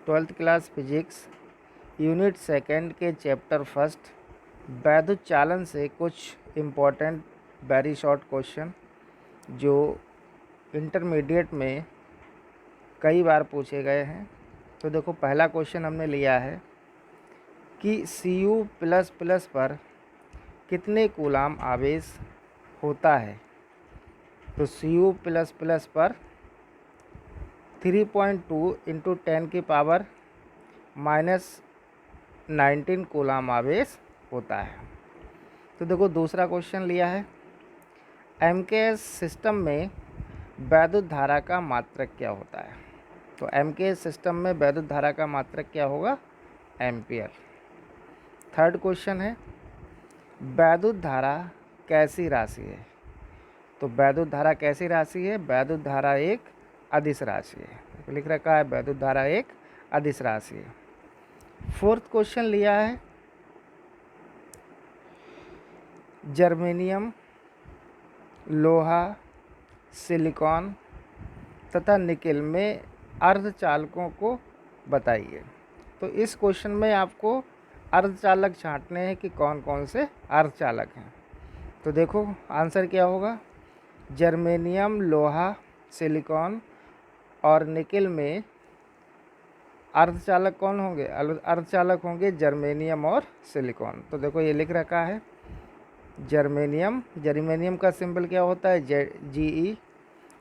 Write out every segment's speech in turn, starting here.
Twelfth class physics unit second के chapter first वैद्युत चालन से कुछ इम्पोर्टेंट वेरी शॉर्ट क्वेश्चन जो इंटरमीडिएट में कई बार पूछे गए हैं। तो देखो, पहला क्वेश्चन हमने लिया है कि Cu++ पर कितने कूलाम आवेश होता है। तो Cu++ पर 3.2 × 10⁻⁻19 कूलाम आवेश होता है। तो देखो, दूसरा क्वेश्चन लिया है एमकेएस सिस्टम में वैद्युत धारा का मात्रक क्या होता है। तो एमकेएस सिस्टम में वैद्युत धारा का मात्रक क्या होगा, एम्पियर। थर्ड क्वेश्चन है वैद्युत धारा कैसी राशि है। तो वैद्युत धारा कैसी राशि है, वैद्युत धारा एक अदिश राशि है। तो लिख रखा है वैद्युत धारा एक अदिश राशि है। फोर्थ क्वेश्चन लिया है जर्मेनियम, लोहा, सिलिकॉन तथा निकेल में अर्धचालकों को बताइए। तो इस क्वेश्चन में आपको अर्धचालक छांटने हैं कि कौन कौन से अर्धचालक हैं। तो देखो, आंसर क्या होगा, जर्मेनियम, लोहा, सिलिकॉन और निकेल में अर्धचालक कौन होंगे, अर्धचालक होंगे जर्मेनियम और सिलिकॉन। तो देखो, ये लिख रखा है जर्मेनियम का सिंबल क्या होता है, Ge,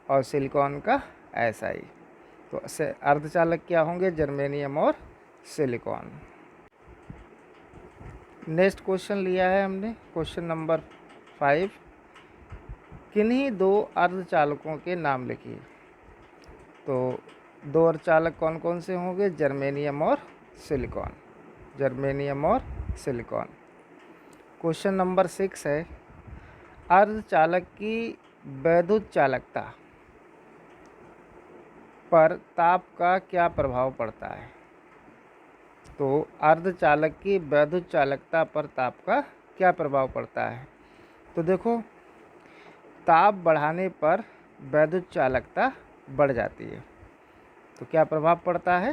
और सिलिकॉन का Si। तो अर्धचालक क्या होंगे, जर्मेनियम और सिलिकॉन। नेक्स्ट क्वेश्चन लिया है हमने, क्वेश्चन नंबर 5, किन्हीं दो अर्धचालकों के नाम लिखिए। तो दो अर्धचालक कौन कौन से होंगे, जर्मेनियम और सिलिकॉन, जर्मेनियम और सिलिकॉन। क्वेश्चन नंबर 6 है अर्धचालक की वैद्युत चालकता पर ताप का क्या प्रभाव पड़ता है। तो अर्धचालक की वैद्युत चालकता पर ताप का क्या प्रभाव पड़ता है। तो देखो, ताप बढ़ाने पर वैद्युत चालकता बढ़ जाती है। तो क्या प्रभाव पड़ता है,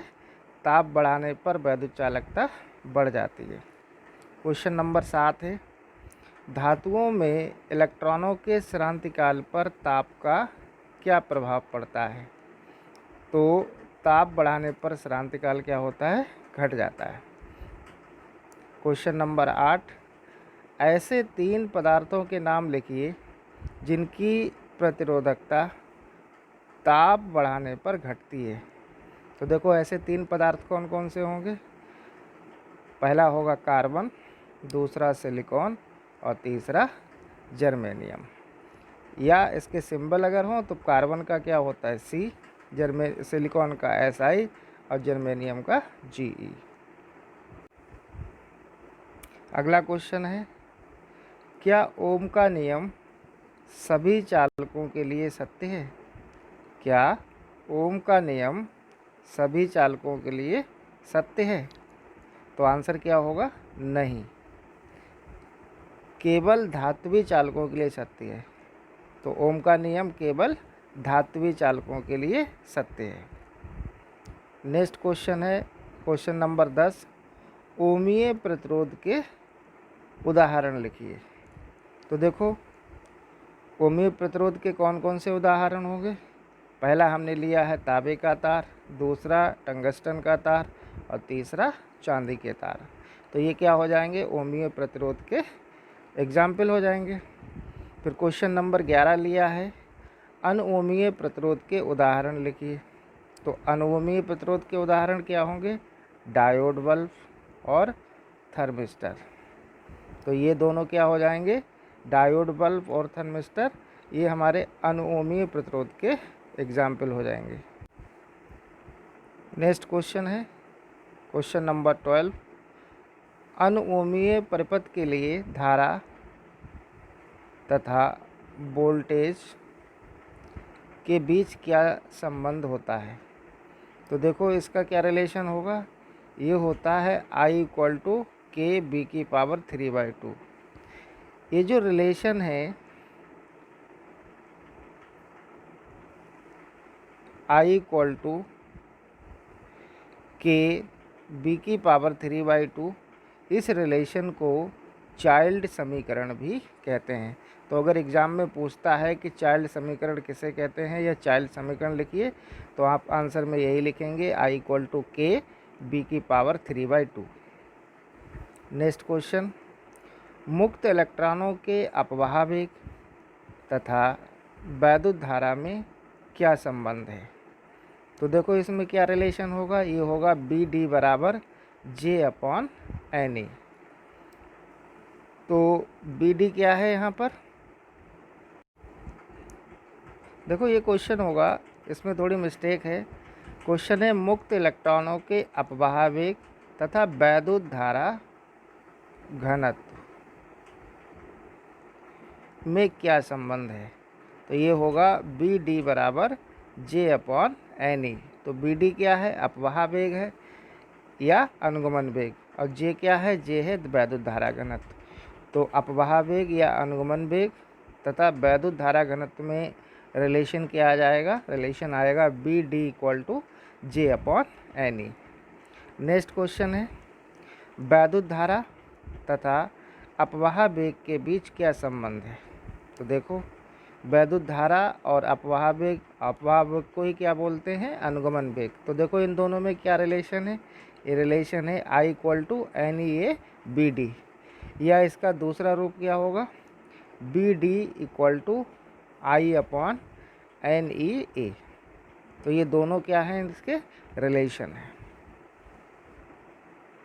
ताप बढ़ाने पर वैद्युत चालकता बढ़ जाती है। क्वेश्चन नंबर 7 है धातुओं में इलेक्ट्रॉनों के श्रांतिकाल पर ताप का क्या प्रभाव पड़ता है। तो ताप बढ़ाने पर श्रांतिकाल क्या होता है, घट जाता है। क्वेश्चन नंबर 8, ऐसे 3 पदार्थों के नाम लिखिए जिनकी प्रतिरोधकता ताप बढ़ाने पर घटती है। तो देखो, ऐसे 3 पदार्थ कौन कौन से होंगे, पहला होगा कार्बन, दूसरा सिलिकॉन और तीसरा जर्मेनियम। या इसके सिंबल अगर हो तो कार्बन का क्या होता है C, सिलिकॉन का Si और जर्मेनियम का Ge। अगला क्वेश्चन है क्या ओम का नियम सभी चालकों के लिए सत्य है। क्या ओम का नियम सभी चालकों के लिए सत्य है। तो आंसर क्या होगा, नहीं, केवल धात्विक चालकों के लिए सत्य है। तो ओम का नियम केवल धात्विक चालकों के लिए सत्य है। नेक्स्ट क्वेश्चन है क्वेश्चन नंबर 10, ओमीय प्रतिरोध के उदाहरण लिखिए। तो देखो, ओमीय प्रतिरोध के कौन कौन से उदाहरण होंगे, पहला हमने लिया है तांबे का तार, दूसरा टंगस्टन का तार और तीसरा चांदी के तार। तो ये क्या हो जाएंगे, ओमीय प्रतिरोध के एग्जाम्पल हो जाएंगे। फिर क्वेश्चन नंबर 11 लिया है अनओमीय प्रतिरोध के उदाहरण लिखिए। तो अनओमीय प्रतिरोध के उदाहरण क्या होंगे, डायोड बल्ब और थर्मिस्टर। तो ये दोनों क्या हो जाएंगे, डायोड बल्ब और थर्मिस्टर, ये हमारे अनओमीय प्रतिरोध के एग्जाम्पल हो जाएंगे। नेक्स्ट क्वेश्चन है क्वेश्चन नंबर 12, अनओमीय परिपथ के लिए धारा तथा वोल्टेज के बीच क्या संबंध होता है। तो देखो, इसका क्या रिलेशन होगा, ये होता है I = KB⁵2। ये जो रिलेशन है I = के बी की पावर 3/2, इस रिलेशन को चाइल्ड समीकरण भी कहते हैं। तो अगर एग्ज़ाम में पूछता है कि चाइल्ड समीकरण किसे कहते हैं या चाइल्ड समीकरण लिखिए, तो आप आंसर में यही लिखेंगे I = K बी की पावर 3/2। नेक्स्ट क्वेश्चन, मुक्त इलेक्ट्रॉनों के अपवाह वेग तथा वैद्युत धारा में क्या संबंध है? तो देखो इसमें क्या रिलेशन होगा, ये होगा BD = J/NA। तो BD क्या है यहाँ पर, देखो ये क्वेश्चन होगा, इसमें थोड़ी मिस्टेक है। क्वेश्चन है मुक्त इलेक्ट्रॉनों के अपवाह वेग तथा वैद्युत धारा घनत्व में क्या संबंध है? तो ये होगा BD = J/NA। तो BD क्या है, अपवाह वेग है या अनुगमन वेग, और J क्या है, J है वैद्युत धारा घनत्व। तो अपवाह वेग या अनुगमन वेग तथा वैद्युत धारा घनत्व में रिलेशन क्या आ जाएगा, रिलेशन आएगा BD = J/NA। नेक्स्ट क्वेश्चन है, वैद्युत धारा तथा अपवाह वेग के बीच क्या संबंध है? तो देखो वैद्युत धारा और अपवाह वेग को ही क्या बोलते हैं, अनुगमन वेग। तो देखो इन दोनों में क्या रिलेशन है, ये रिलेशन है I = NEA BD, या इसका दूसरा रूप क्या होगा, BD = I/NEA। तो ये दोनों क्या हैं, इसके रिलेशन है।